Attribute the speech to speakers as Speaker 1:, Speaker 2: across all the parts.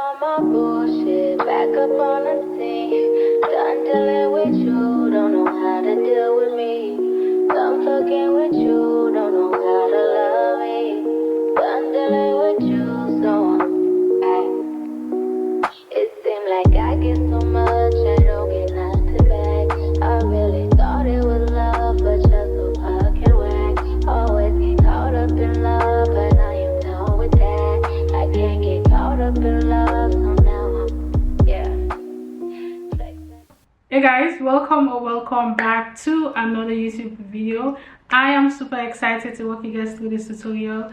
Speaker 1: on my bullshit, back up on the scene. Done dealing with you, don't know how to deal with me. Done fucking with you, don't know how to love me. Done dealing with you, so it seemed like I get so much, I don't get nothing back. I really thought it was love, but you're so fucking whack. Always get caught up in love, but I am done with that. I can't get caught up in love, so now
Speaker 2: Hey guys, welcome back to another YouTube video. I am super excited to walk you guys through this tutorial.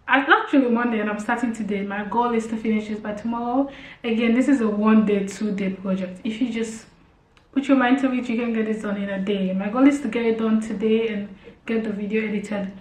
Speaker 2: It's actually Monday and I'm starting today. My goal is to finish this by tomorrow. Again, this is a 1 day, 2 day project. If you just put your mind to it, you can get it done in a day. My goal is to get it done today and get the video edited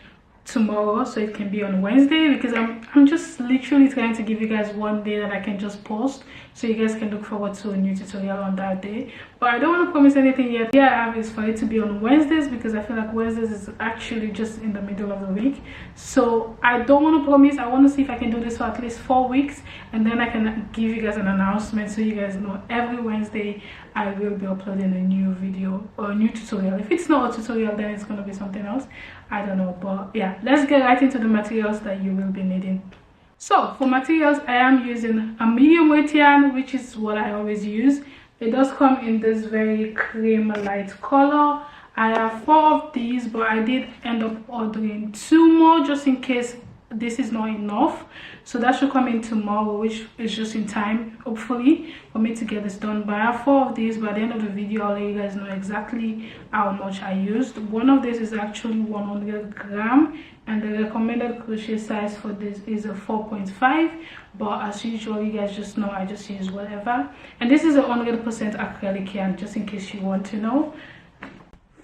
Speaker 2: tomorrow so it can be on Wednesday, because I'm just literally trying to give you guys 1 day that I can just post so you guys can look forward to a new tutorial on that day. But I don't want to promise anything yet. Yeah, I have is for it to be on Wednesdays, because I feel like Wednesdays is actually just in the middle of the week. So I don't want to promise. I want to see if I can do this for at least 4 weeks, and then I can give you guys an announcement so you guys know every Wednesday I will be uploading a new video or a new tutorial. If it's not a tutorial, then it's going to be something else. I don't know. But yeah, let's get right into the materials that you will be needing. So for materials, I am using a medium weight yarn, which is what I always use. It does come in this very cream light color. I have 4 of these, but I did end up ordering 2 more just in case this is not enough. So that should come in tomorrow, which is just in time, hopefully, for me to get this done. But I have 4 of these. By the end of the video, I'll let you guys know exactly how much I used. One of these is actually 100 gram, and the recommended crochet size for this is a 4.5. But as usual, you guys just know I just use whatever. And this is a 100% acrylic yarn, just in case you want to know.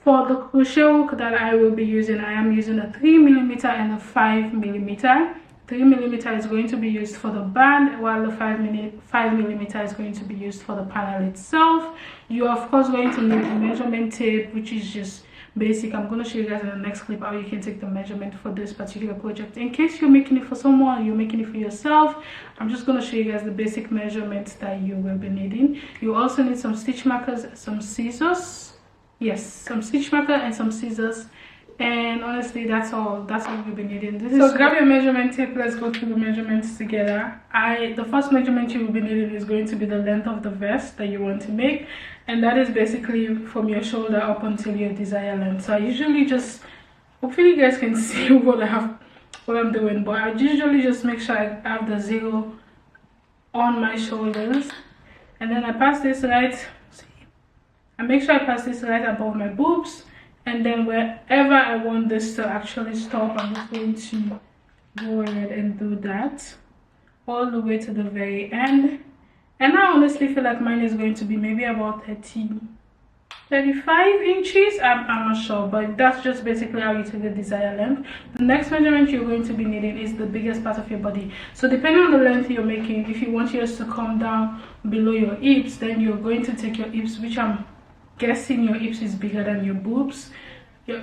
Speaker 2: For the crochet hook that I will be using, I am using a 3mm and a 5mm. 3mm is going to be used for the band, while the 5mm is going to be used for the panel itself. You are of course going to need a measurement tape, which is just basic. I'm going to show you guys in the next clip how you can take the measurement for this particular project. In case you're making it for someone, you're making it for yourself, I'm just going to show you guys the basic measurements that you will be needing. You also need some stitch markers, some scissors. Yes, some stitch marker and some scissors, and honestly that's all we'll be needing. So grab your measurement tape. Let's go through the measurements together. The first measurement you will be needing is going to be the length of the vest that you want to make, and that is basically from your shoulder up until your desired length. So I usually just, hopefully you guys can see what I'm doing, but I usually just make sure I have the 0 on my shoulders, and then I pass this right. I make sure I pass this right above my boobs, and then wherever I want this to actually stop, I'm just going to go ahead and do that all the way to the very end. And I honestly feel like mine is going to be maybe about 35 inches. I'm not sure, but that's just basically how you take the desired length. The next measurement you're going to be needing is the biggest part of your body. So depending on the length you're making, if you want yours to come down below your hips, then you're going to take your hips, which I'm guessing your hips is bigger than your boobs.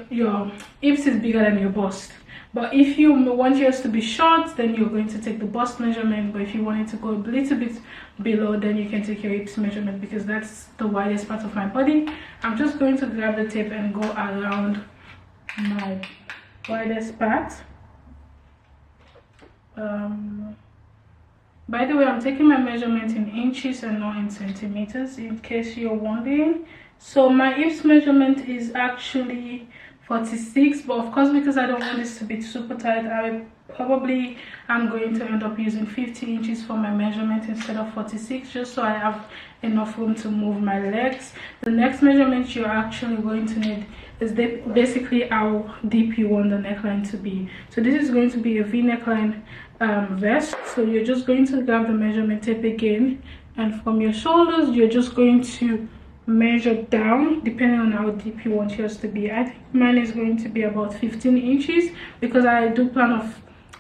Speaker 2: Your hips is bigger than your bust. But if you want yours to be short, then you're going to take the bust measurement. But if you want it to go a little bit below, then you can take your hips measurement, because that's the widest part of my body. I'm just going to grab the tape and go around my widest part. By the way, I'm taking my measurement in inches and not in centimeters, in case you're wondering. So my hips measurement is actually 46, but of course, because I don't want this to be super tight, I'm going to end up using 50 inches for my measurement instead of 46, just so I have enough room to move my legs. The next measurement you're actually going to need is basically how deep you want the neckline to be. So this is going to be a v-neckline vest. So you're just going to grab the measurement tape again, and from your shoulders you're just going to measure down depending on how deep you want yours to be. I think mine is going to be about 15 inches, because I do plan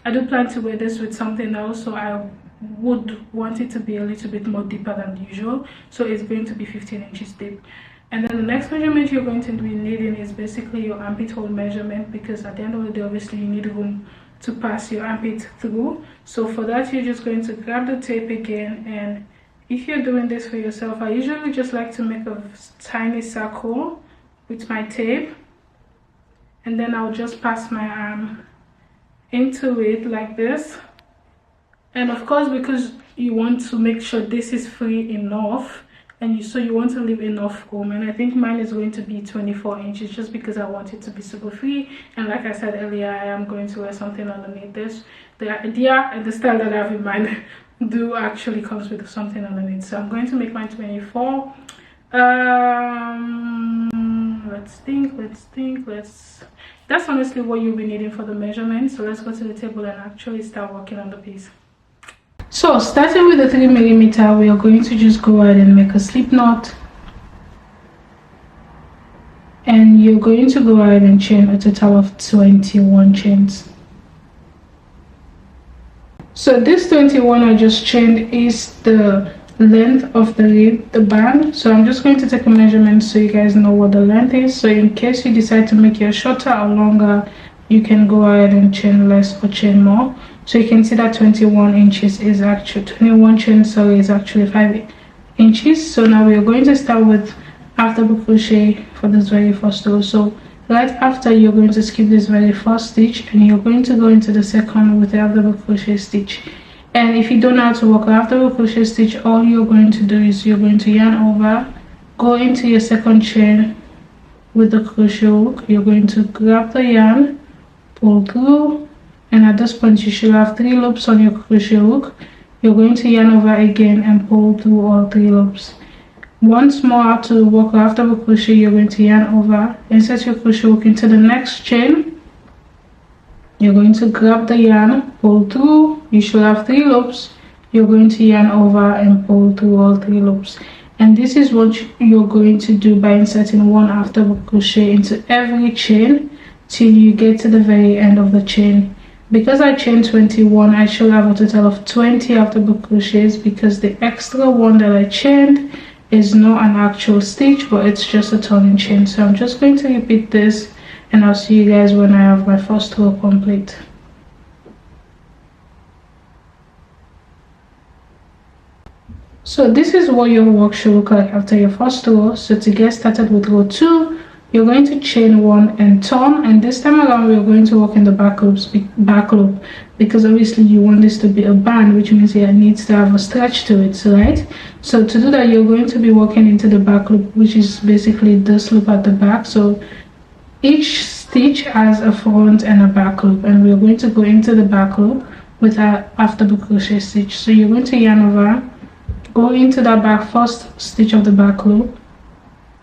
Speaker 2: to wear this with something else, so I would want it to be a little bit more deeper than usual. So it's going to be 15 inches deep. And then the next measurement you're going to be needing is basically your armpit hole measurement, because at the end of the day, obviously you need room to pass your armpit through. So for that, you're just going to grab the tape again, and if you're doing this for yourself, I usually just like to make a tiny circle with my tape, and then I'll just pass my arm into it like this. And of course, because you want to make sure this is free enough, and so you want to leave enough room, and I think mine is going to be 24 inches just because I want it to be super free. And like I said earlier, I am going to wear something underneath this. The idea and the style that I have in mind do actually comes with something underneath, so I'm going to make mine 24. That's honestly what you'll be needing for the measurement. So let's go to the table and actually start working on the piece. So starting with the 3mm, we are going to just go ahead and make a slip knot, and you're going to go ahead and chain a total of 21 chains. So this 21 I just chained is the length of the band. So I'm just going to take a measurement so you guys know what the length is. So in case you decide to make it shorter or longer, you can go ahead and chain less or chain more. So you can see that 21 inches is actually 21 chains, sorry, is actually 5 inches. So now we are going to start with half double crochet for this very first row. So right after, you're going to skip this very first stitch, and you're going to go into the second with a half double crochet stitch. And if you don't know how to work a half double crochet stitch, all you're going to do is you're going to yarn over, go into your second chain with the crochet hook. You're going to grab the yarn, pull through, and at this point you should have 3 loops on your crochet hook. You're going to yarn over again and pull through all 3 loops. Once more, to work a half double crochet, you're going to yarn over, insert your crochet hook into the next chain. You're going to grab the yarn, pull through, you should have 3 loops. You're going to yarn over and pull through all 3 loops. And this is what you're going to do by inserting 1 half double crochet into every chain till you get to the very end of the chain. Because I chained 21, I should have a total of 20 half double crochets, because the extra one that I chained is not an actual stitch, but it's just a turning chain. So I'm just going to repeat this, and I'll see you guys when I have my first row complete. So this is what your work should look like after your first row. So to get started with row 2, you're going to chain 1 and turn, and this time around we're going to work in the back loop, because obviously you want this to be a band, which means it needs to have a stretch to it, right? So to do that, you're going to be working into the back loop, which is basically this loop at the back. So each stitch has a front and a back loop, and we're going to go into the back loop with a half double crochet stitch. So you're going to yarn over, go into that first stitch of the back loop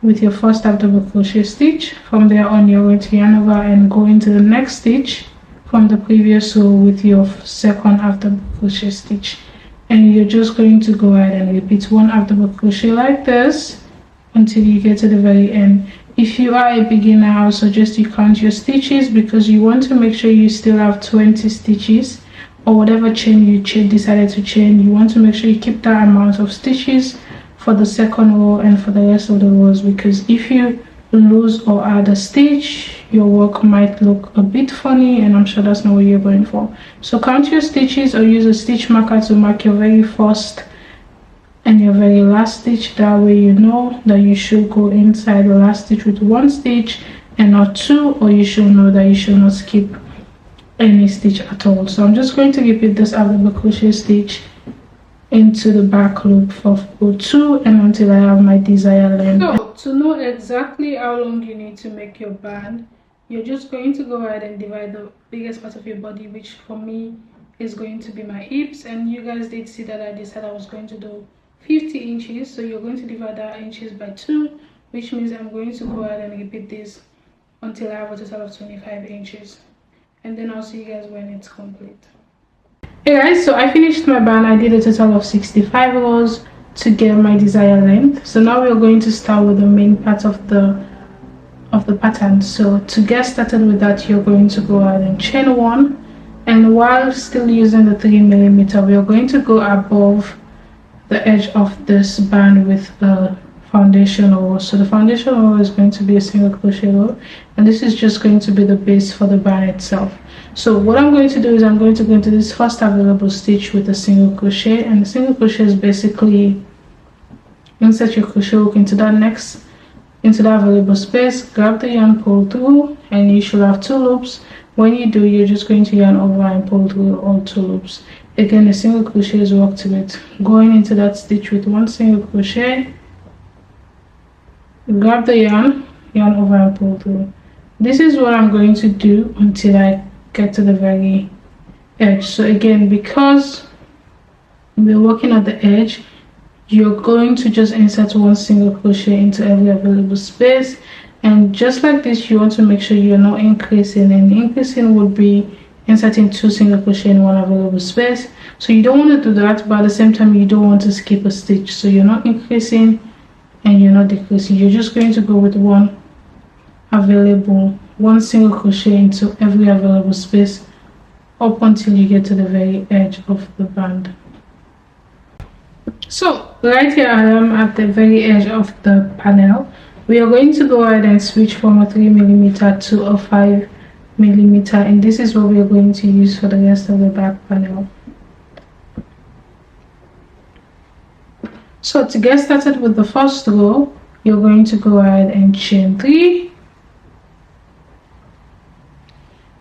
Speaker 2: with your first half double crochet stitch. From there on, you're going to yarn over and go into the next stitch from the previous row with your second half double crochet stitch, and you're just going to go ahead and repeat 1 half double crochet like this until you get to the very end. If you are a beginner, I would suggest you count your stitches, because you want to make sure you still have 20 stitches, or whatever chain you decided to chain. You want to make sure you keep that amount of stitches for the second row and for the rest of the rows, because if you lose or add a stitch, your work might look a bit funny, and I'm sure that's not what you're going for. So count your stitches, or use a stitch marker to mark your very first and your very last stitch. That way you know that you should go inside the last stitch with 1 stitch and not 2, or you should know that you should not skip any stitch at all. So I'm just going to repeat this half double crochet stitch into the back loop for row 2 and until I have my desired length. So to know exactly how long you need to make your band, you're just going to go ahead and divide the biggest part of your body, which for me is going to be my hips, and you guys did see that I decided I was going to do 50 inches. So you're going to divide that inches by 2, which means I'm going to go ahead and repeat this until I have a total of 25 inches, and then I'll see you guys when it's complete. Hey guys, so I finished my band. I did a total of 65 rows to get my desired length. So now we're going to start with the main part of the pattern. So to get started with that, you're going to go ahead and chain 1, and while still using the 3mm, we are going to go above the edge of this band with a foundation row. So the foundation row is going to be a single crochet row, and this is just going to be the base for the band itself. So what I'm going to do is I'm going to go into this first available stitch with a single crochet, and the single crochet is basically insert your crochet hook into that available space, grab the yarn, pull through, and you should have 2 loops. When you do, you're just going to yarn over and pull through all 2 loops. Again, the single crochet is worked with going into that stitch with 1 single crochet, grab the yarn over and pull through. This is what I'm going to do until I get to the very edge. So again, because we're working at the edge, you're going to just insert 1 single crochet into every available space, and just like this, you want to make sure you're not increasing, and increasing would be inserting 2 single crochet in 1 available space. So you don't want to do that, but at the same time you don't want to skip a stitch. So you're not increasing and you're not decreasing. You're just going to go with 1 single crochet into every available space up until you get to the very edge of the band. So right here I am at the very edge of the panel. We are going to go ahead and switch from a 3mm to a 5mm, and this is what we are going to use for the rest of the back panel. So to get started with the first row, you're going to go ahead and chain 3.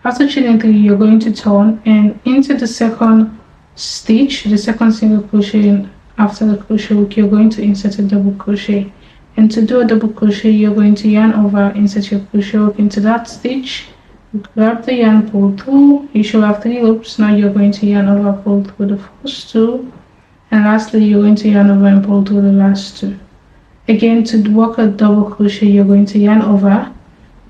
Speaker 2: After chaining 3, you're going to turn and into the second stitch, the second single crochet. After the crochet hook, you're going to insert a double crochet, and to do a double crochet, you're going to yarn over, insert your crochet hook into that stitch, grab the yarn, pull through. You should have 3 loops. Now you're going to yarn over, pull through the first 2, and lastly you're going to yarn over and pull through the last 2. Again, to work a double crochet, you're going to yarn over,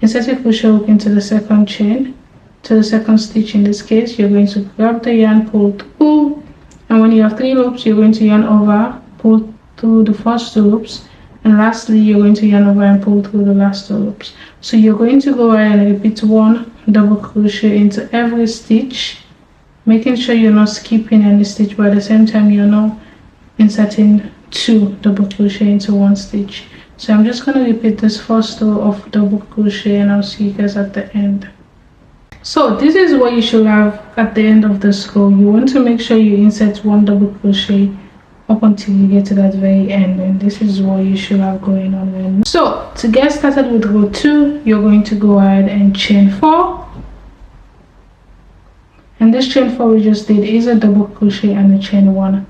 Speaker 2: insert your crochet hook into the second chain, to the second stitch. In this case, you're going to grab the yarn, pull through, and when you have 3 loops, you're going to yarn over, pull through the first 2 loops, and lastly you're going to yarn over and pull through the last 2 loops. So you're going to go ahead and repeat 1 double crochet into every stitch, making sure you're not skipping any stitch, but at the same time you're not inserting 2 double crochet into 1 stitch. So I'm just going to repeat this first row of double crochet, and I'll see you guys at the end. So this is what you should have at the end of this row. You want to make sure you insert 1 double crochet up until you get to that very end, and this is what you should have going on then. So to get started with row 2, you're going to go ahead and chain 4, and this chain 4 we just did is a double crochet and a chain 1.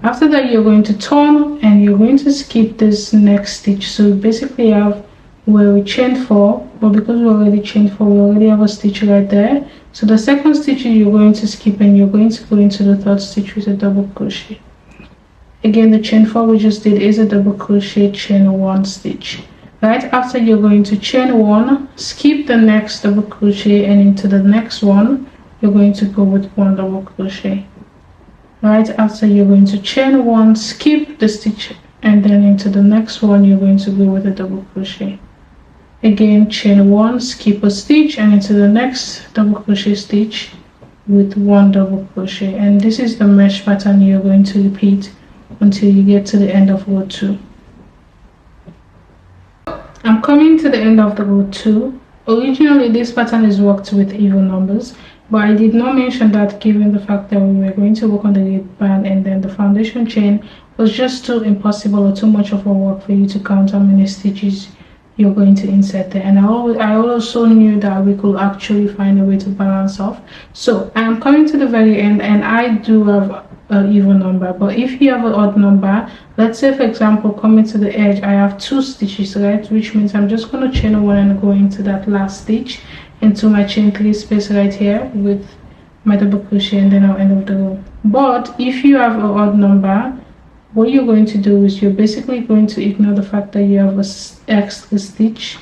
Speaker 2: After that, you're going to turn and you're going to skip this next stitch. So basically you have where we chained 4, but because we already chained 4, we already have a stitch right there. So the second stitch you're going to skip, and you're going to go into the third stitch with a double crochet. Again, the chain 4 we just did is a double crochet, chain 1 stitch. Right after, you're going to chain 1, skip the next double crochet, and into the next one you're going to go with 1 double crochet. Right after, you're going to chain 1, skip the stitch, and then into the next one you're going to go with a double crochet. Again, chain 1, skip a stitch, and into the next double crochet stitch with 1 double crochet. And this is the mesh pattern you're going to repeat until you get to the end of row 2. I'm coming to the end of the row 2. Originally this pattern is worked with even numbers, but I did not mention that given the fact that we were going to work on the lead band, and then the foundation chain was just too impossible or too much of a work for you to count how many stitches you're going to insert there. And I also knew that we could actually find a way to balance off. So I am coming to the very end, and I do have an even number, but if you have an odd number, let's say for example coming to the edge I have 2 stitches, right, which means I'm just going to chain 1 and go into that last stitch into my chain 3 space right here with my double crochet, and then I'll end of the row. But if you have an odd number, what you're going to do is you're basically going to ignore the fact that you have an extra stitch.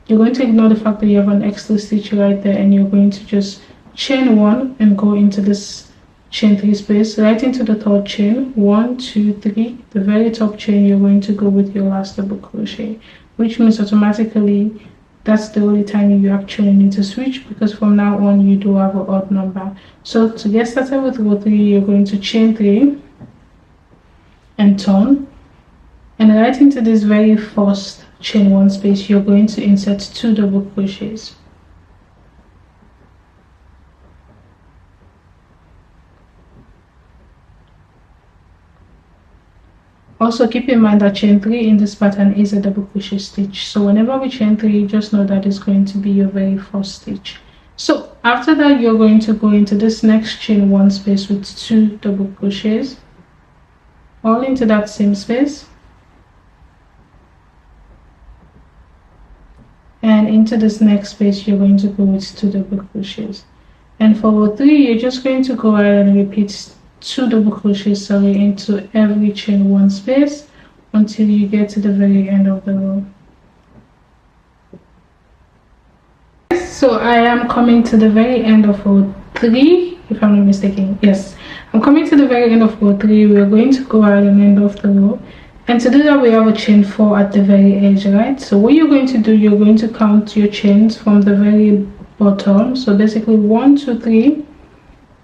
Speaker 2: You're going to ignore the fact that you have an extra stitch right there, and you're going to just chain 1 and go into this chain 3 space right into the third chain, 1 2 3, the very top chain. You're going to go with your last double crochet, which means automatically that's the only time you actually need to switch, because from now on you do have an odd number. So to get started with row 3, you're going to chain 3 and turn, and And right into this very first chain one space, you're going to insert 2 double crochets. Also keep in mind that chain 3 in this pattern is a double crochet stitch, so whenever we chain 3, just know that it's going to be your very first stitch. So after that, you're going to go into this next chain 1 space with 2 double crochets, all into that same space, and into this next space you're going to go with 2 double crochets. And for row 3, you're just going to go ahead and repeat 2 double crochets into every chain 1 space until you get to the very end of the row. So I am coming to the very end of row 3, if I'm not mistaken. Yes, I'm coming to the very end of row 3. We're going to go ahead and end off the row, and to do that we have a chain 4 at the very edge, right? So what you're going to do, you're going to count your chains from the very bottom, so basically 1 2 3,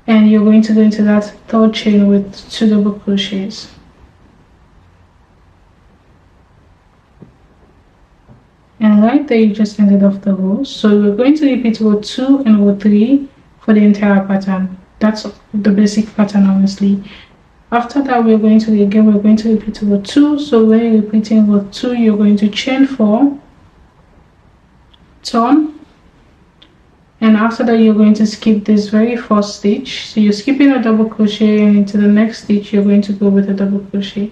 Speaker 2: and you're going to go into that third chain with 2 double crochets. And right there you just ended off the row. So we're going to repeat row 2 and row 3 for the entire pattern. That's the basic pattern, honestly. After that, we're going to repeat row 2. So when you're repeating row 2, you're going to chain 4, turn, and after that you're going to skip this very first stitch. So you're skipping a double crochet, and into the next stitch you're going to go with a double crochet.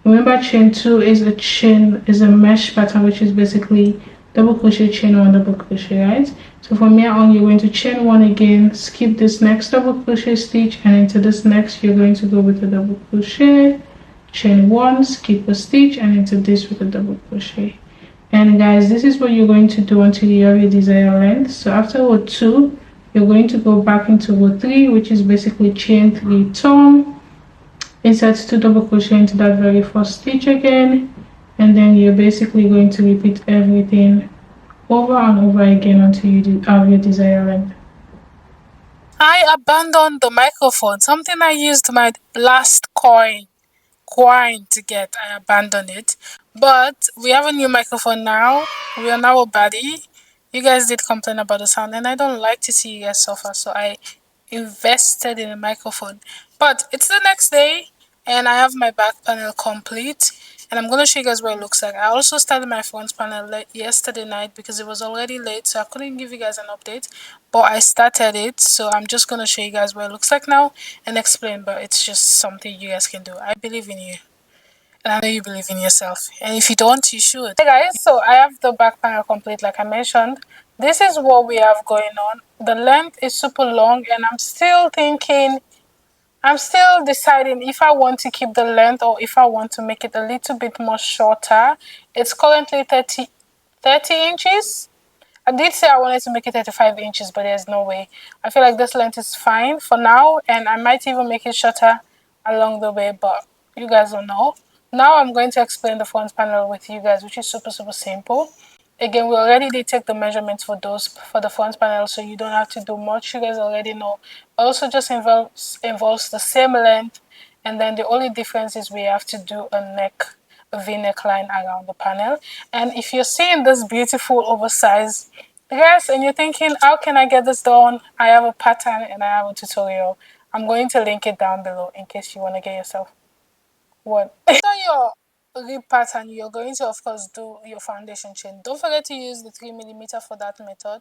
Speaker 2: Remember, chain 2 is a mesh pattern, which is basically double crochet, chain 1, double crochet, right? So from here on, you're going to chain 1 again, skip this next double crochet stitch, and into this next you're going to go with a double crochet, chain 1, skip a stitch, and into this with a double crochet. And guys, this is what you're going to do until you have your desired length. So after row 2, you're going to go back into row 3, which is basically chain 3, turn, insert 2 double crochet into that very first stitch again, and then you're basically going to repeat everything over and over again until you have your desired length.
Speaker 3: I abandoned the microphone, something I used my last coin to get. I abandoned it, but we have a new microphone now. We are now a buddy. You guys did complain about the sound, and I don't like to see you guys suffer, so I invested in a microphone. But it's the next day, and I have my back panel complete, and I'm going to show you guys what it looks like. I also started my front panel yesterday night because it was already late, so I couldn't give you guys an update, but I started it. So I'm just going to show you guys what it looks like now and explain, but it's just something you guys can do. I believe in you, and I know you believe in yourself, and if you don't, you should. Hey guys, so I have the back panel complete like I mentioned. This is what we have going on. The length is super long, and I'm still deciding if I want to keep the length or if I want to make it a little bit more shorter. It's currently 30 inches. I did say I wanted to make it 35 inches, but there's no way. I feel like this length is fine for now, and I might even make it shorter along the way, but you guys don't know. Now I'm going to explain the front panel with you guys, which is super simple. Again, we already did take the measurements for the front panel, so you don't have to do much. You guys already know. Also just involves the same length, and then the only difference is we have to do a v-neckline around the panel. And if you're seeing this beautiful oversized dress and you're thinking, how can I get this done? I have a pattern and I have a tutorial. I'm going to link it down below in case you want to get yourself one. So your rib pattern, you're going to of course do your foundation chain. Don't forget to use the 3mm for that method.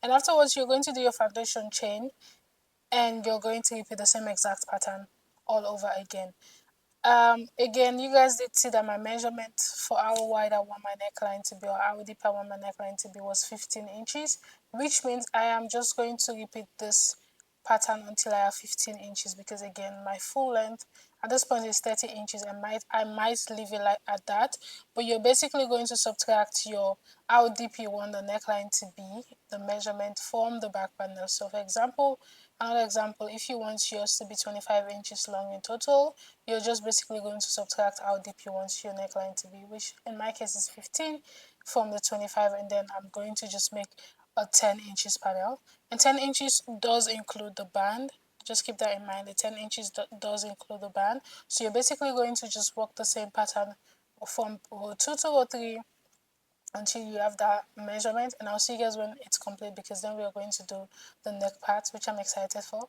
Speaker 3: And afterwards you're going to do your foundation chain, and you're going to repeat the same exact pattern all over again. Again, you guys did see that my measurement for how wide I want my neckline to be, or how deep I want my neckline to be, was 15 inches, which means I am just going to repeat this pattern until I have 15 inches, because again, my full length at this point is 30 inches. I might leave it like at that, but you're basically going to subtract your how deep you want the neckline to be, the measurement from the back panel. So for example, another example, if you want yours to be 25 inches long in total, you're just basically going to subtract how deep you want your neckline to be, which in my case is 15 from the 25, and then I'm going to just make a 10 inches panel. And 10 inches does include the band. Just keep that in mind. The 10 inches does include the band. So you're basically going to just work the same pattern from row 2 to row 3 until you have that measurement, and I'll see you guys when it's complete, because then we are going to do the neck part, which I'm excited for.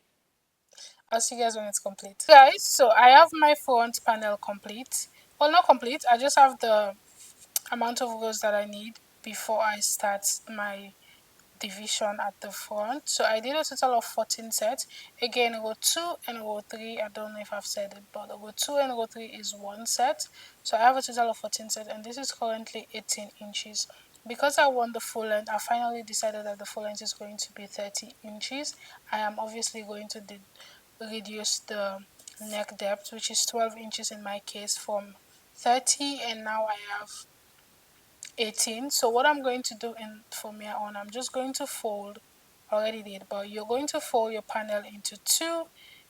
Speaker 3: I'll see you guys when it's complete. Guys, so I have my front panel complete. Well, not complete, I just have the amount of rows that I need before I start my division at the front. So I did a total of 14 sets. Again, row 2 and row 3, I don't know if I've said it, but row 2 and row 3 is one set. So I have a total of 14 sets, and this is currently 18 inches. Because I want the full length, I finally decided that the full length is going to be 30 inches. I am obviously going to reduce the neck depth, which is 12 inches in my case, from 30, and now I have 18. So what I'm going to do from here on, I'm just going to fold, already did, but you're going to fold your panel into two,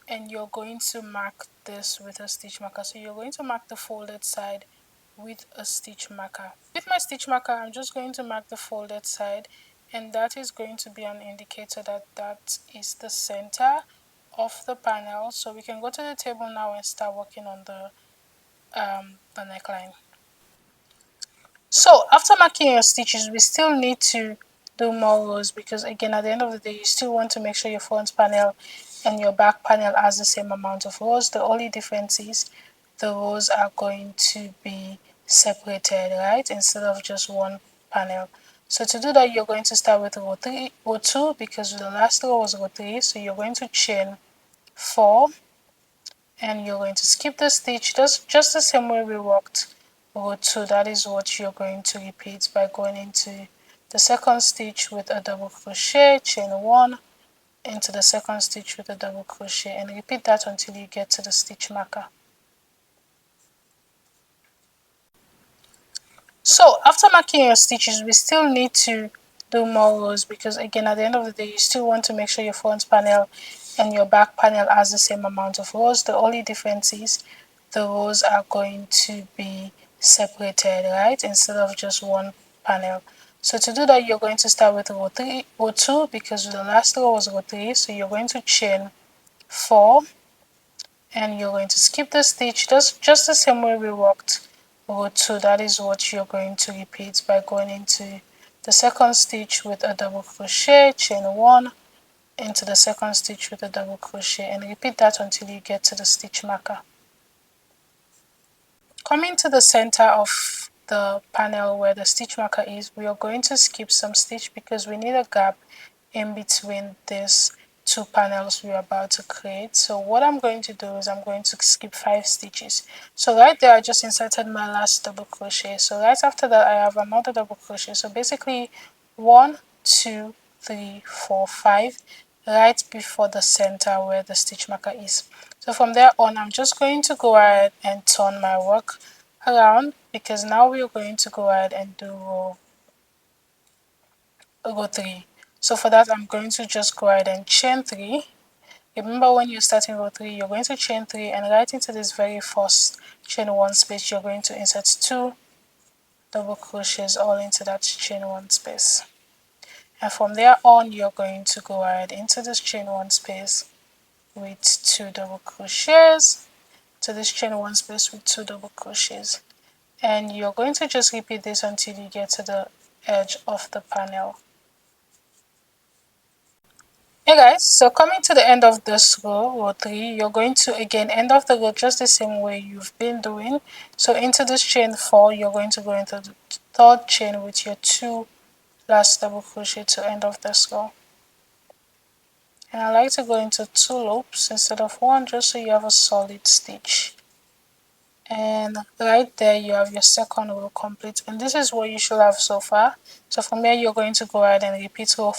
Speaker 3: and you're going to mark this with a stitch marker. So you're going to mark the folded side with a stitch marker. With my stitch marker, I'm just going to mark the folded side, and that is going to be an indicator that that is the center of the panel. So we can go to the table now and start working on the neckline. So after marking your stitches, we still need to do more rows, because again, at the end of the day, you still want to make sure your front panel and your back panel has the same amount of rows. The only difference is the rows are going to be separated, right, instead of just one panel. So to do that, you're going to start with row 2, because the last row was row 3. So you're going to chain 4, and you're going to skip the stitch just the same way we worked row 2. That is what you're going to repeat by going into the second stitch with a double crochet, chain 1 into the second stitch with a double crochet, and repeat that until you get to the stitch marker. So after marking your stitches, we still need to do more rows, because again, at the end of the day, you still want to make sure your front panel and your back panel has the same amount of rows. The only difference is the rows are going to be separated, right, instead of just one panel. So to do that, you're going to start with row 2, because the last row was row 3. So you're going to chain 4, and you're going to skip the stitch just the same way we worked row 2. That is what you're going to repeat by going into the second stitch with a double crochet, chain 1 into the second stitch with a double crochet, and repeat that until you get to the stitch marker. Coming to the center of the panel where the stitch marker is, we are going to skip some stitch, because we need a gap in between these two panels we're about to create. So what I'm going to do is I'm going to skip 5 stitches. So right there, I just inserted my last double crochet. So right after that, I have another double crochet. So basically 1, 2, 3, 4, 5, right before the center where the stitch marker is. So from there on, I'm just going to go ahead and turn my work around, because now we're going to go ahead and do row 3. So for that, I'm going to just go ahead and chain 3. Remember, when you start in row 3, you're going to chain 3, and right into this very first chain 1 space, you're going to insert 2 double crochets all into that chain 1 space. And from there on, you're going to go ahead into this chain 1 space with 2 double crochets, to this chain 1 space with 2 double crochets. And you're going to just repeat this until you get to the edge of the panel. Hey guys, so coming to the end of this row 3, you're going to again end off the row just the same way you've been doing. So into this chain 4, you're going to go into the third chain with your 2 last double crochet to end off this row. And I like to go into 2 loops instead of 1, just so you have a solid stitch. And right there you have your second row complete, and this is what you should have so far. So from here, you're going to go ahead and repeat row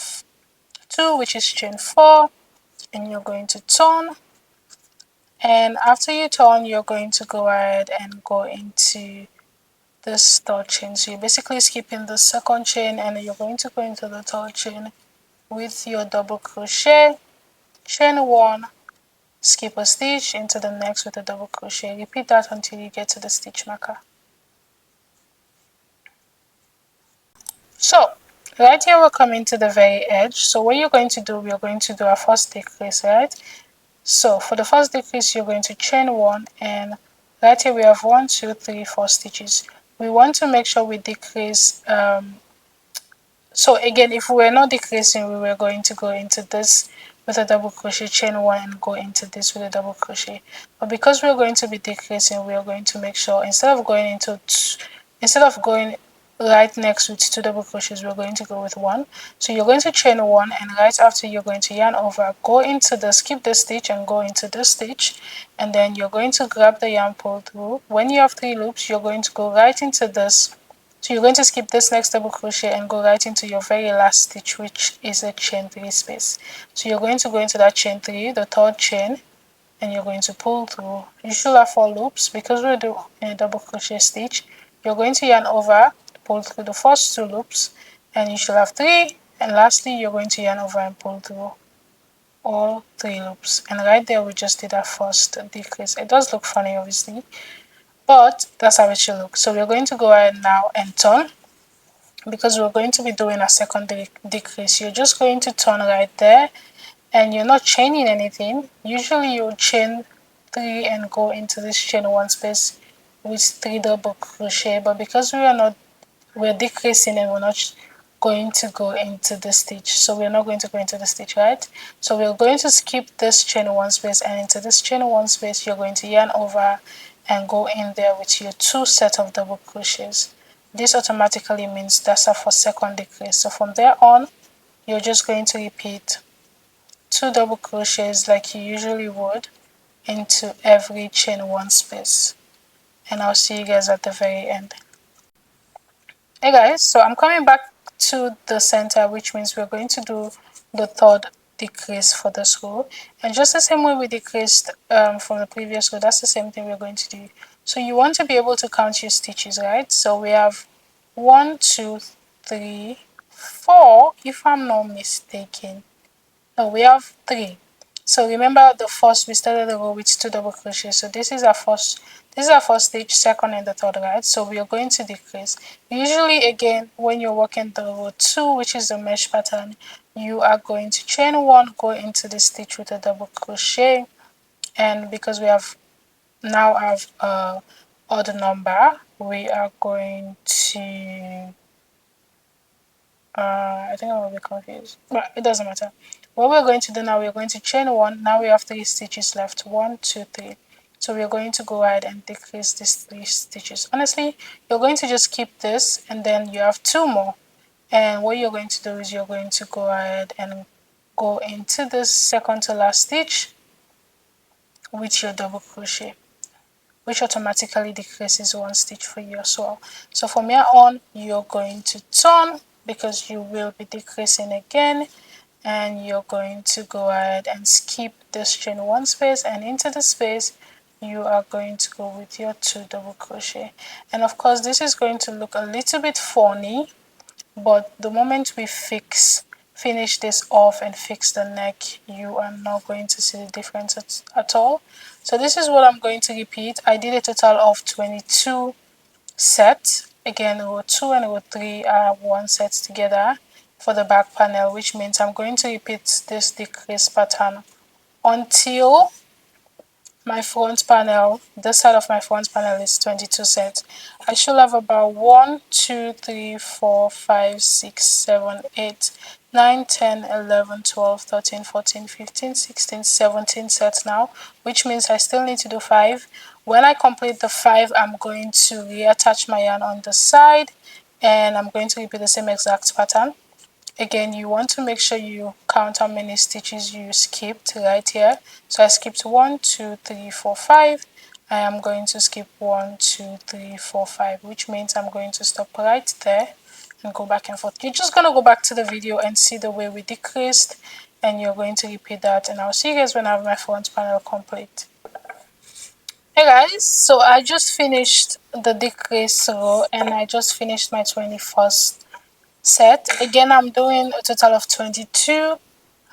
Speaker 3: 2, which is chain 4, and you're going to turn, and after you turn, you're going to go ahead and go into this third chain. So you're basically skipping the second chain, and you're going to go into the third chain with your double crochet, chain 1, skip a stitch into the next with a double crochet. Repeat that until you get to the stitch marker. So right here, we're coming to the very edge. So what you're going to do, we're going to do our first decrease, right? So for the first decrease, you're going to chain 1, and right here we have 1, 2, 3, 4 stitches. We want to make sure we decrease. So again, if we were not decreasing, we were going to go into this with a double crochet, chain one, and go into this with a double crochet. But because we're going to be decreasing, we are going to make sure instead of going right next with two double crochets, we're going to go with one. So you're going to chain one, and right after you're going to yarn over, go into the skip the stitch and go into this stitch, and then you're going to grab the yarn, pull through. When you have 3 loops, you're going to go right into this. So you're going to skip this next double crochet and go right into your very last stitch, which is a chain 3 space. So you're going to go into that chain 3, the third chain, and you're going to pull through. You should have 4 loops because we're doing a double crochet stitch. You're going to yarn over, pull through the first 2 loops, and you should have 3. And lastly, you're going to yarn over and pull through all 3 loops. And right there, we just did our first decrease. It does look funny, obviously, but that's how it should look. So we're going to go ahead now and turn, because we're going to be doing a second decrease. You're just going to turn right there, and you're not chaining anything. Usually you chain 3 and go into this chain 1 space with 3 double crochet, but because we're decreasing and we're not going to go into the stitch, so we're not going to go into the stitch, right? So we're going to skip this chain 1 space, and into this chain 1 space you're going to yarn over and go in there with your 2 set of double crochets. This automatically means that's our for second decrease. So from there on, you're just going to repeat 2 double crochets like you usually would into every chain 1 space. And I'll see you guys at the very end. Hey guys, so I'm coming back to the center, which means we're going to do the third decrease for this row. And just the same way we decreased from the previous row, that's the same thing we're going to do. So you want to be able to count your stitches, right? So we have 1, 2, 3, 4, if I'm not mistaken. No, we have 3. So remember the first, we started the row with 2 double crochets. So this is our first stitch, second and the third, right? So we are going to decrease. Usually again, when you're working the row 2, which is the mesh pattern, you are going to chain 1, go into the stitch with a double crochet. And because we have now have odd number, we are going to I think I will be confused, but it doesn't matter. What we're going to do now, we're going to chain 1. Now we have 3 stitches left. 1, 2, 3. So we're going to go ahead and decrease these 3 stitches. Honestly, you're going to just keep this, and then you have 2 more. And what you're going to do is you're going to go ahead and go into this second to last stitch with your double crochet, which automatically decreases 1 stitch for you as well. So from here on, you're going to turn, because you will be decreasing again, and you're going to go ahead and skip this chain 1 space, and into the space you are going to go with your 2 double crochet. And of course this is going to look a little bit funny, but the moment we finish this off and fix the neck, you are not going to see the difference at all. So this is what I'm going to repeat. I did a total of 22 sets. Again, row 2 and row 3 are 1 set together for the back panel, which means I'm going to repeat this decrease pattern until my front panel, this side of my front panel is 22 sets. I should have about 1, 2, 3, 4, 5, 6, 7, 8, 9, 10, 11, 12, 13, 14, 15, 16, 17 sets now, which means I still need to do 5. When I complete the 5, I'm going to reattach my yarn on the side, and I'm going to repeat the same exact pattern. Again, you want to make sure you count how many stitches you skipped right here. So I skipped 1, 2, 3, 4, 5. I am going to skip 1, 2, 3, 4, 5, which means I'm going to stop right there and go back and forth. You're just going to go back to the video and see the way we decreased, and you're going to repeat that, and I'll see you guys when I have my front panel complete. Hey guys, so I just finished the decrease row, and I just finished my 21st set. Again, I'm doing a total of 22.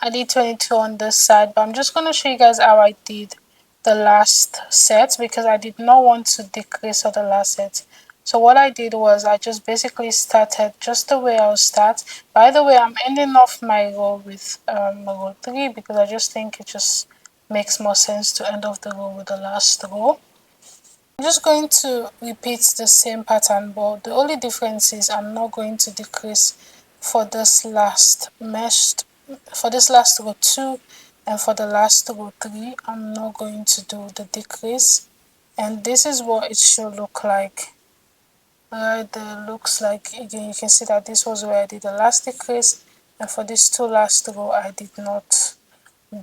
Speaker 3: I did 22 on this side, but I'm just going to show you guys how I did the last set, because I did not want to decrease on the last set. So what I did was I just basically started just the way I'll start. By the way, I'm ending off my row with row 3, because I just think it just makes more sense to end off the row with the last row. I'm just going to repeat the same pattern, but the only difference is I'm not going to decrease for this last row 2, and for the last row 3 I'm not going to do the decrease, and this is what it should look like. Right there looks like, again, you can see that this was where I did the last decrease, and for these two last row I did not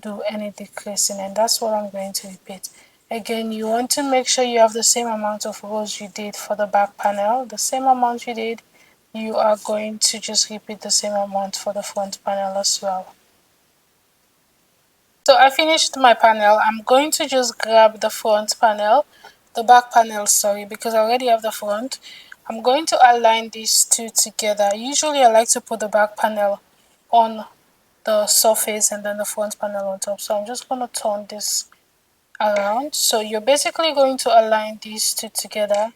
Speaker 3: do any decreasing, and that's what I'm going to repeat. Again, you want to make sure you have the same amount of rows you did for the back panel. The same amount you did, you are going to just repeat the same amount for the front panel as well. So I finished my panel. I'm going to just grab the back panel, sorry, because I already have the front. I'm going to align these two together. Usually I like to put the back panel on the surface and then the front panel on top. So I'm just going to turn this around. So you're basically going to align these two together.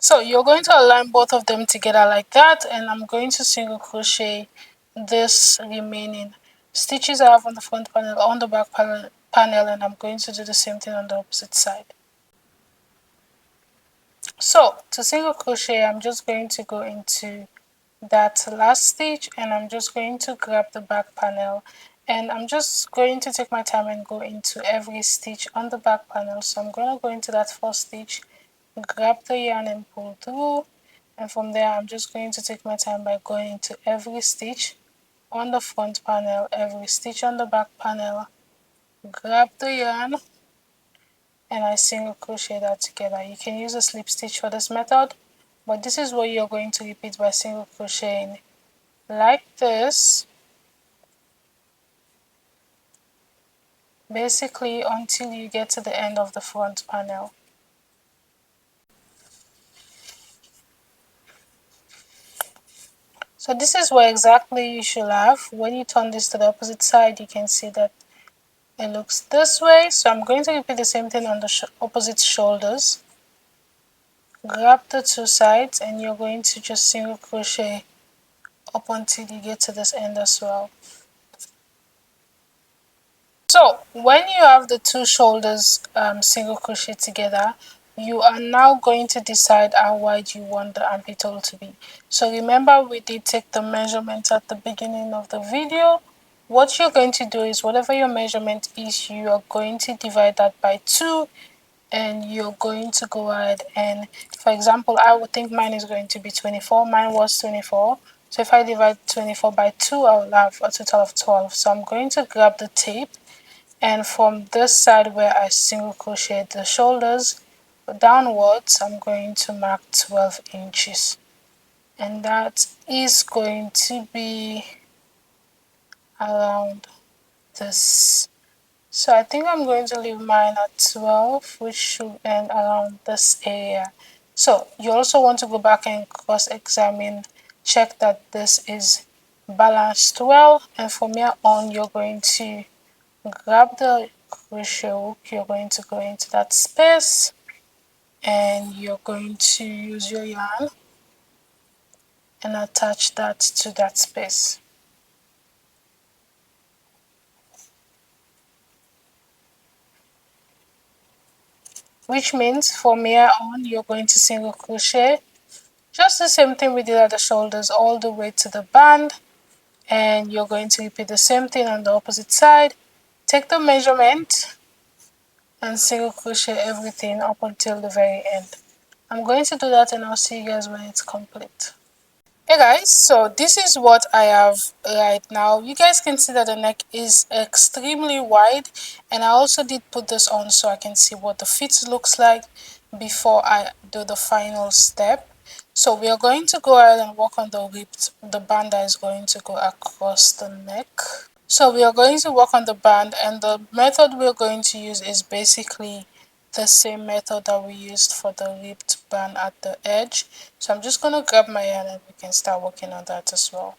Speaker 3: So you're going to align both of them together like that, and I'm going to single crochet this remaining stitches I have on the front panel on the back panel, and I'm going to do the same thing on the opposite side. So to single crochet, I'm just going to go into that last stitch, and I'm just going to grab the back panel, and I'm just going to take my time and go into every stitch on the back panel. So I'm going to go into that first stitch, grab the yarn and pull through, and from there I'm just going to take my time by going into every stitch on the front panel, every stitch on the back panel, grab the yarn, and I single crochet that together. You can use a slip stitch for this method, but this is what you're going to repeat by single crocheting like this, basically until you get to the end of the front panel. So this is what exactly you should have. When you turn this to the opposite side, you can see that it looks this way. So I'm going to repeat the same thing on the opposite shoulders. Grab the two sides, and you're going to just single crochet up until you get to this end as well. So when you have the two shoulders single crochet together, you are now going to decide how wide you want the armpit hole to be. So remember, we did take the measurement at the beginning of the video. What you're going to do is whatever your measurement is, you are going to divide that by 2, and you're going to go ahead and, for example, I would think mine is going to be 24. Mine was 24. So if I divide 24 by 2, I will have a total of 12. So I'm going to grab the tape, and from this side where I single crochet the shoulders downwards, I'm going to mark 12 inches, and that is going to be around this. So I think I'm going to leave mine at 12, which should end around this area. So you also want to go back and cross-examine, check that this is balanced well, and from here on you're going to grab the crochet hook, you're going to go into that space, and you're going to use your yarn and attach that to that space. Which means from here on you're going to single crochet just the same thing we did at the shoulders all the way to the band, and you're going to repeat the same thing on the opposite side. Take the measurement and single crochet everything up until the very end. I'm going to do that, and I'll see you guys when it's complete. Hey guys, so this is what I have right now. You guys can see that the neck is extremely wide, and I also did put this on so I can see what the fit looks like before I do the final step. So we are going to go ahead and work on the band that is going to go across the neck. So we are going to work on the band, and the method we're going to use is basically the same method that we used for the ripped band at the edge. So I'm just going to grab my yarn and we can start working on that as well.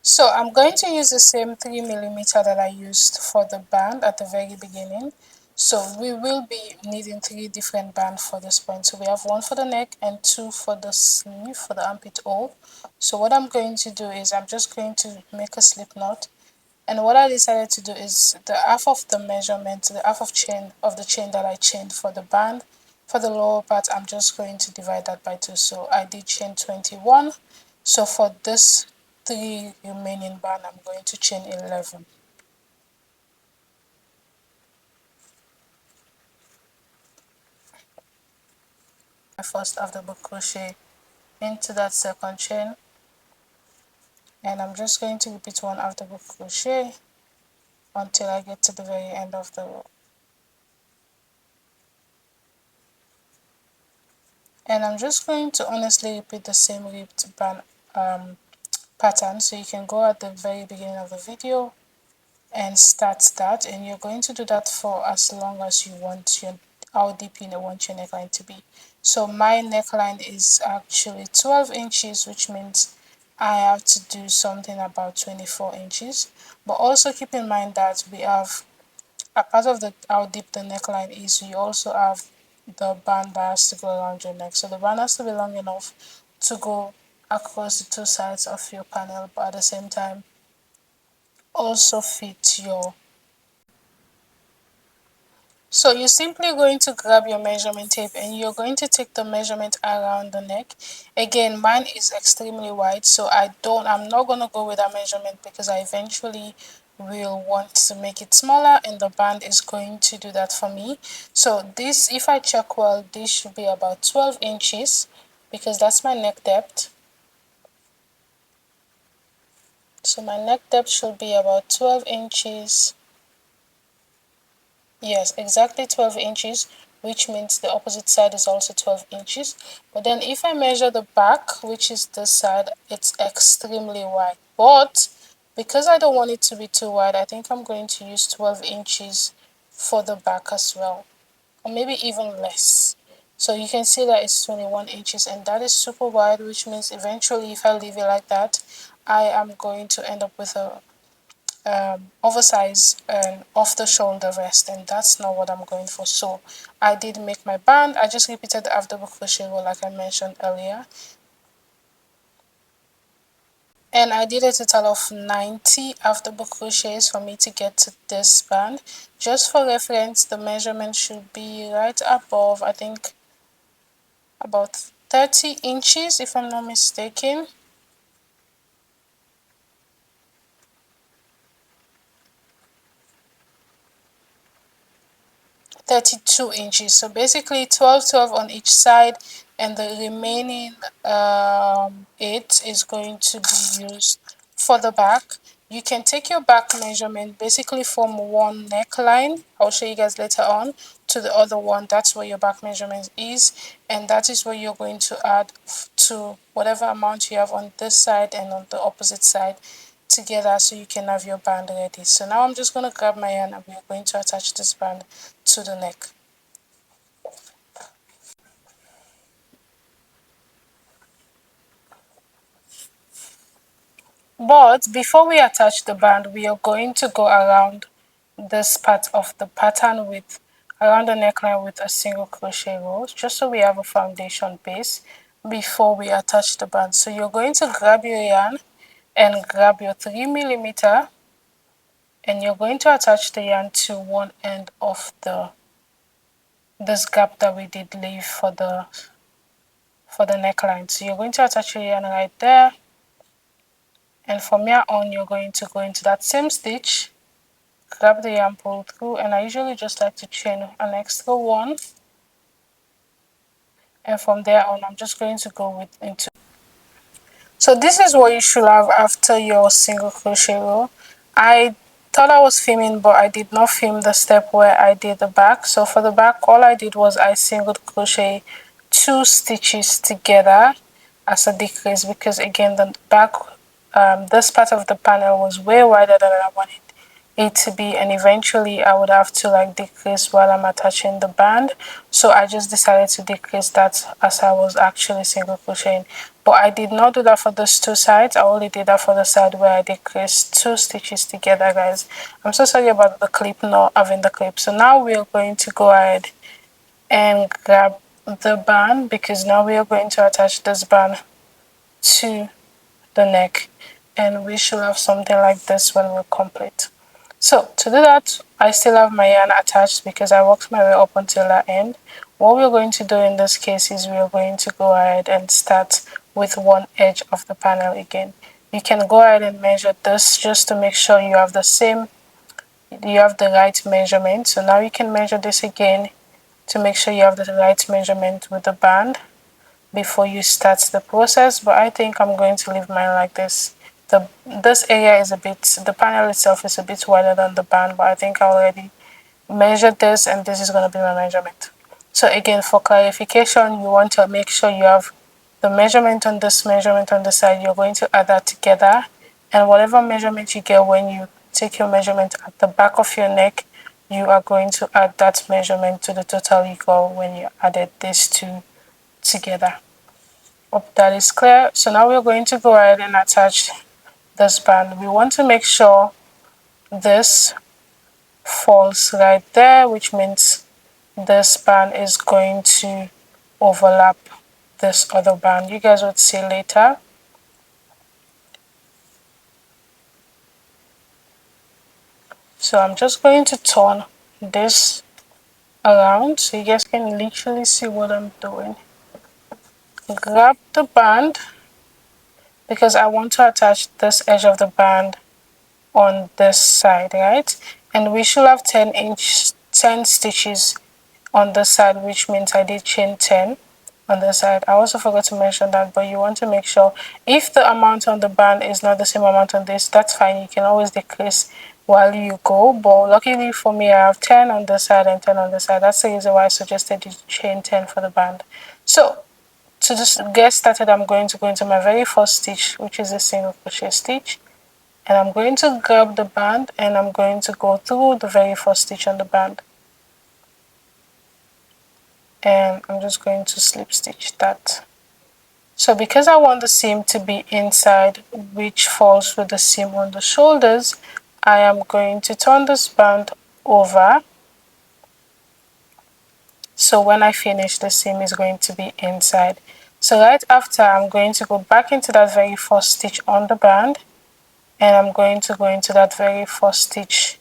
Speaker 3: So I'm going to use the same 3mm that I used for the band at the very beginning. So we will be needing 3 different bands for this point. So we have 1 for the neck and 2 for the sleeve, for the armpit hole. So what I'm going to do is I'm just going to make a slip knot. And what I decided to do is the half of the measurement, the half of chain of the chain that I chained for the band, for the lower part, I'm just going to divide that by 2. So I did chain 21. So for this 3 remaining band, I'm going to chain 11. My first half double crochet into that second chain, and I'm just going to repeat 1 half double crochet until I get to the very end of the row. And I'm just going to honestly repeat the same ripped band pattern, so you can go at the very beginning of the video and start that, and you're going to do that for as long as you want your, how deep you want your neckline to be. So my neckline is actually 12 inches, which means I have to do something about 24 inches. But also keep in mind that we have a part of the how deep the neckline is. You also have the band that has to go around your neck. So the band has to be long enough to go across the 2 sides of your panel, but at the same time also fit your. So you're simply going to grab your measurement tape and you're going to take the measurement around the neck. Again, mine is extremely wide, so I'm not going to go with that measurement because I eventually will want to make it smaller, and the band is going to do that for me. So this, if I check well, this should be about 12 inches because that's my neck depth. So my neck depth should be about 12 inches. Yes, exactly 12 inches, which means the opposite side is also 12 inches. But then if I measure the back, which is this side, it's extremely wide. But because I don't want it to be too wide, I think I'm going to use 12 inches for the back as well, or maybe even less. So you can see that it's 21 inches, and that is super wide, which means eventually if I leave it like that, I am going to end up with a oversized and off the shoulder vest, and that's not what I'm going for. So I did make my band. I just repeated the half double crochet row like I mentioned earlier, and I did a total of 90 half double crochets for me to get to this band. Just for reference, the measurement should be right above, I think about 30 inches if I'm not mistaken. 32 inches, so basically 12 on each side, and the remaining 8 is going to be used for the back. You can take your back measurement basically from one neckline, I'll show you guys later on, to the other one. That's where your back measurement is, and that is where you're going to add to whatever amount you have on this side and on the opposite side together, so you can have your band ready. So now I'm just going to grab my yarn and we're going to attach this band to the neck. But before we attach the band, we are going to go around this part of the pattern with around the neckline with a single crochet row, just so we have a foundation base before we attach the band. So you're going to grab your yarn and grab your 3mm, and you're going to attach the yarn to one end of this gap that we did leave for the neckline. So you're going to attach your yarn right there, and from here on you're going to go into that same stitch, grab the yarn, pull through, and I usually just like to chain an extra one, and from there on I'm just going to go into. So this is what you should have after your single crochet row. I thought I was filming, but I did not film the step where I did the back. So for the back, all I did was I single crochet 2 stitches together as a decrease, because again the back, this part of the panel was way wider than I wanted it to be, and eventually I would have to like decrease while I'm attaching the band. So I just decided to decrease that as I was actually single crocheting. but I did not do that for those two sides. I only did that for the side where I decreased 2 stitches together, guys. I'm so sorry about the clip not having the clip. So now we are going to go ahead and grab the band, because now we are going to attach this band to the neck, and we should have something like this when we're complete. So to do that, I still have my yarn attached because I worked my way up until the end. What we're going to do in this case is we're going to go ahead and start with one edge of the panel again. You can go ahead and measure this just to make sure you have the right measurement. So now you can measure this again to make sure you have the right measurement with the band before you start the process. But I think I'm going to leave mine like this. This area is the panel itself is a bit wider than the band, but I think I already measured this, and this is going to be my measurement. So again, for clarification, you want to make sure you have the measurement on this, measurement on the side. You're going to add that together, and whatever measurement you get when you take your measurement at the back of your neck, you are going to add that measurement to the total you got when you added these two together. Hope that is clear. So now we're going to go ahead and attach this band. We want to make sure this falls right there, which means this band is going to overlap this other band. You guys would see later. So I'm just going to turn this around so you guys can literally see what I'm doing. Grab the band, because I want to attach this edge of the band on this side, right? And we should have 10 stitches on the side, which means I did chain 10 on the side. I also forgot to mention that, but you want to make sure if the amount on the band is not the same amount on this, that's fine. You can always decrease while you go, but luckily for me, I have 10 on this side and 10 on the side. That's the reason why I suggested you chain 10 for the band. So to just get started, I'm going to go into my very first stitch, which is a single crochet stitch, and I'm going to grab the band and I'm going to go through the very first stitch on the band, and I'm just going to slip stitch that. So because I want the seam to be inside, which falls with the seam on the shoulders, I am going to turn this band over. So when I finish, the seam is going to be inside. So right after, I'm going to go back into that very first stitch on the band, and I'm going to go into that very first stitch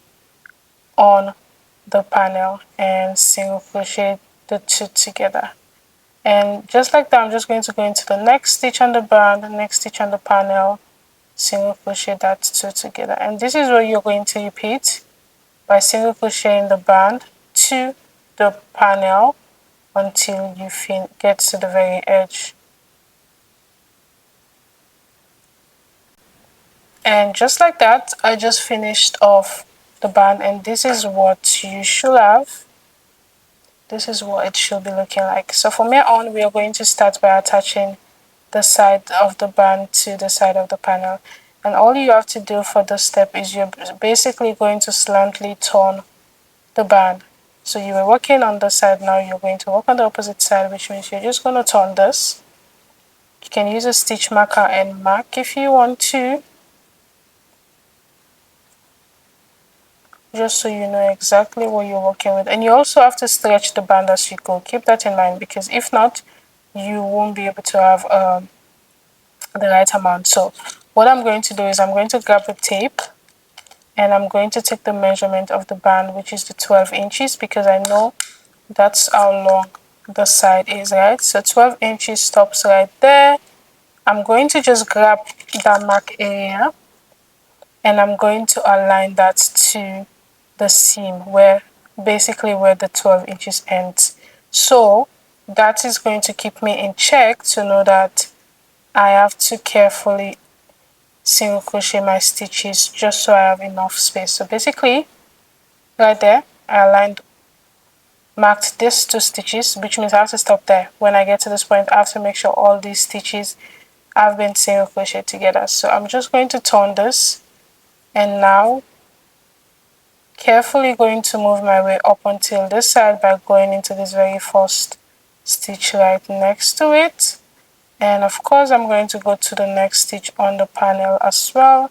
Speaker 3: on the panel and single crochet the two together. And just like that, I'm just going to go into the next stitch on the band, the next stitch on the panel, single crochet that two together. And this is what you're going to repeat by single crocheting the band to the panel until you get to the very edge. And just like that, I just finished off the band, and this is what you should have. This is what it should be looking like. So from here on, we are going to start by attaching the side of the band to the side of the panel. And all you have to do for this step is you're basically going to slightly turn the band. So you were working on the side, now you're going to work on the opposite side, which means you're just going to turn this. You can use a stitch marker and mark if you want to, just so you know exactly what you're working with. And you also have to stretch the band as you go. Keep that in mind, because if not, you won't be able to have the right amount. So what I'm going to do is I'm going to grab the tape and I'm going to take the measurement of the band, which is the 12 inches, because I know that's how long the side is, right? So 12 inches stops right there. I'm going to just grab that mark area and I'm going to align that to the seam, where basically where the 12 inches ends. So that is going to keep me in check to know that I have to carefully single crochet my stitches just so I have enough space. So basically right there, I marked these 2 stitches, which means I have to stop there. When I get to this point, I have to make sure all these stitches have been single crochet together. So I'm just going to turn this, and now carefully going to move my way up until this side by going into this very first stitch right next to it, And of course I'm going to go to the next stitch on the panel as well,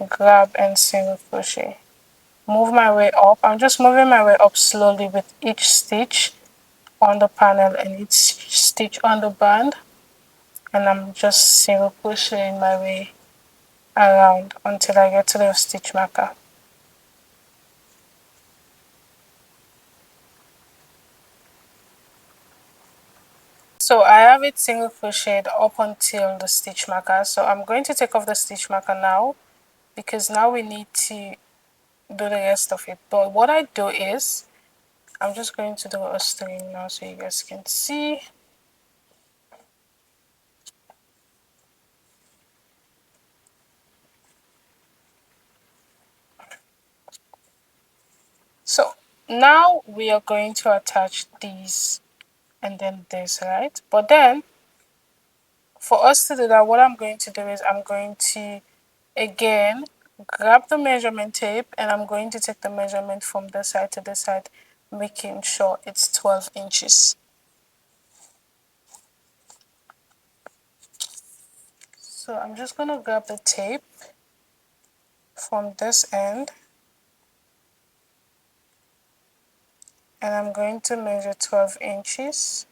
Speaker 3: grab and single crochet, move my way up. I'm just moving my way up slowly with each stitch on the panel and each stitch on the band, and I'm just single crocheting my way around until I get to the stitch marker. So I have it single crocheted up until the stitch marker. So I'm going to take off the stitch marker now, because now we need to do the rest of it. But what I do is I'm just going to do a string now so you guys can see. So now we are going to attach these and then this, right? But then for us to do that, what I'm going to do is I'm going to again grab the measurement tape and I'm going to take the measurement from this side to this side, making sure it's 12 inches. So I'm just going to grab the tape from this end and I'm going to measure 12 inches.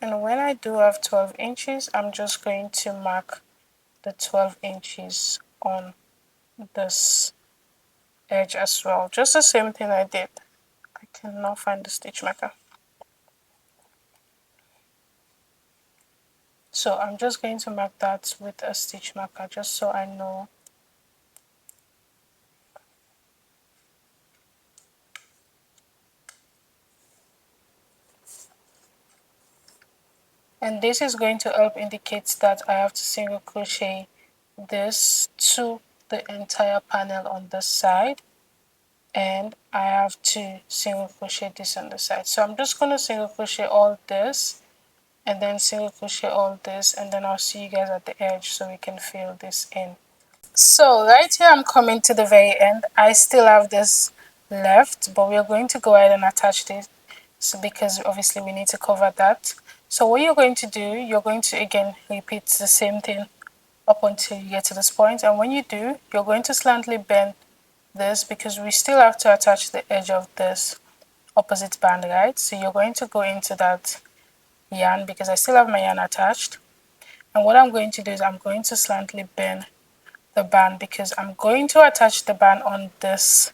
Speaker 3: And when I do have 12 inches, I'm just going to mark the 12 inches on this edge as well. Just the same thing I did. I cannot find the stitch marker. So I'm just going to mark that with a stitch marker just so I know. And this is going to help indicate that I have to single crochet this to the entire panel on this side, and I have to single crochet this on the side. So I'm just going to single crochet all this and then single crochet all this, and then I'll see you guys at the edge so we can fill this in. So right here I'm coming to the very end. I still have this left, but we're going to go ahead and attach this, so because obviously we need to cover that. So what you're going to do, you're going to again repeat the same thing up until you get to this point, and when you do, you're going to slightly bend this because we still have to attach the edge of this opposite band, right? So you're going to go into that yarn because I still have my yarn attached, and what I'm going to do is I'm going to slightly bend the band because I'm going to attach the band on this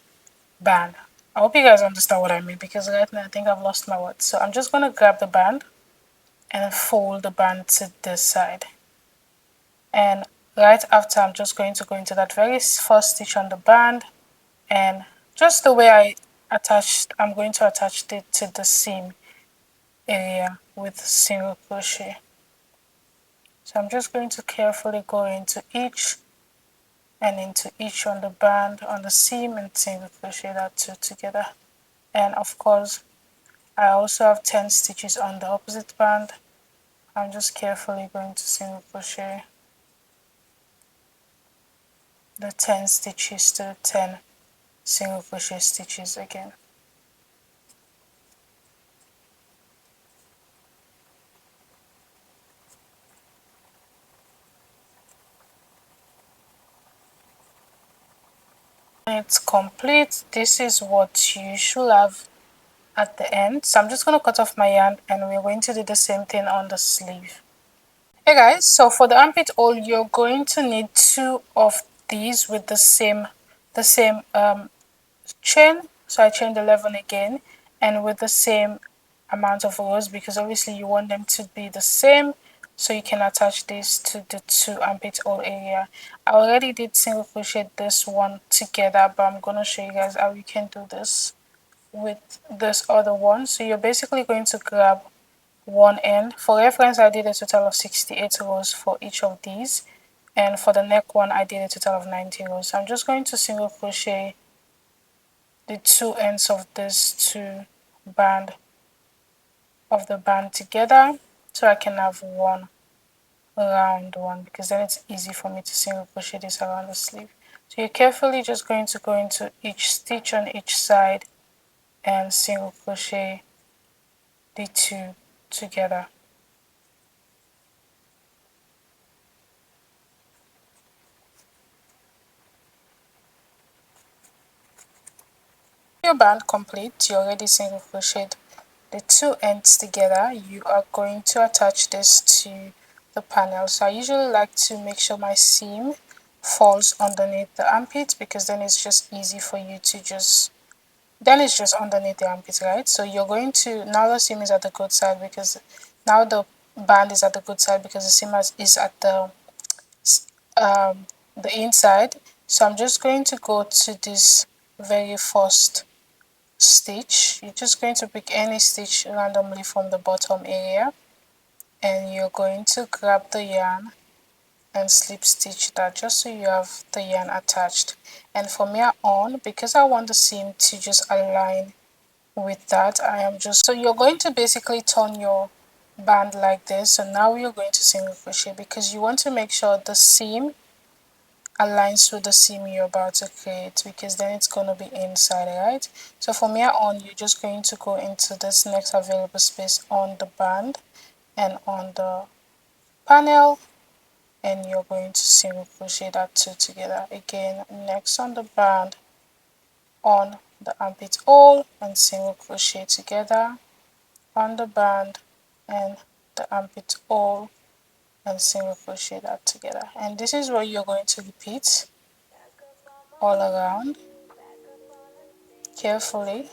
Speaker 3: band. I hope you guys understand what I mean, because right now I think I've lost my words. So I'm just going to grab the band and fold the band to this side, and right after I'm just going to go into that very first stitch on the band, and just the way I attached, I'm going to attach it to the seam area with single crochet. So I'm just going to carefully go into each and into each on the band, on the seam, and single crochet that two together. And of course I also have 10 stitches on the opposite band. I'm just carefully going to single crochet the 10 stitches to the 10 single crochet stitches again. When it's complete, this is what you should have at the end. So I'm just going to cut off my yarn and we're going to do the same thing on the sleeve. Hey guys, so for the armpit hole, you're going to need 2 of these with the same chain. So I chained 11 again, and with the same amount of rows, because obviously you want them to be the same so you can attach this to the 2 armpit hole area. I already did single crochet this one together, but I'm going to show you guys how you can do this with this other one. So you're basically going to grab one end. For reference, I did a total of 68 rows for each of these, and for the neck one I did a total of 90 rows. So I'm just going to single crochet the 2 ends of this 2 band of the band together so I can have one round one, because then it's easy for me to single crochet this around the sleeve. So you're carefully just going to go into each stitch on each side and single crochet the two together. Your band complete, you already single crocheted the two ends together. You are going to attach this to the panel. So I usually like to make sure my seam falls underneath the armpit, because then it's just easy for you to just, then it's just underneath the armpit, right? So you're going to, now the seam is at the good side, because now the band is at the good side because the seam is at the inside. So I'm just going to go to this very first stitch. You're just going to pick any stitch randomly from the bottom area, and you're going to grab the yarn and slip stitch that, just so you have the yarn attached. And from here on, because I want the seam to just align with that, I am just, so you're going to basically turn your band like this. So now you're going to single crochet, because you want to make sure the seam aligns with the seam you're about to create, because then it's going to be inside, right? So from here on, you're just going to go into this next available space on the band and on the panel, and you're going to single crochet that two together. Again, next on the band, on the armpit hole, and single crochet together, on the band and the armpit hole, and single crochet that together. And this is what you're going to repeat all around, carefully,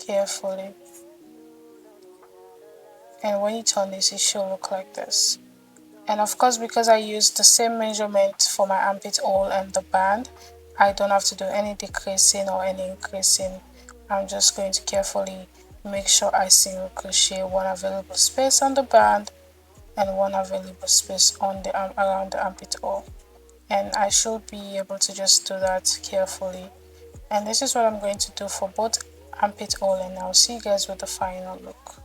Speaker 3: carefully. And when you turn this, it should look like this. And of course, because I used the same measurement for my armpit hole and the band, I don't have to do any decreasing or any increasing. I'm just going to carefully make sure I single crochet one available space on the band and one available space on the around the armpit hole. And I should be able to just do that carefully. And this is what I'm going to do for both armpit hole, and I'll see you guys with the final look.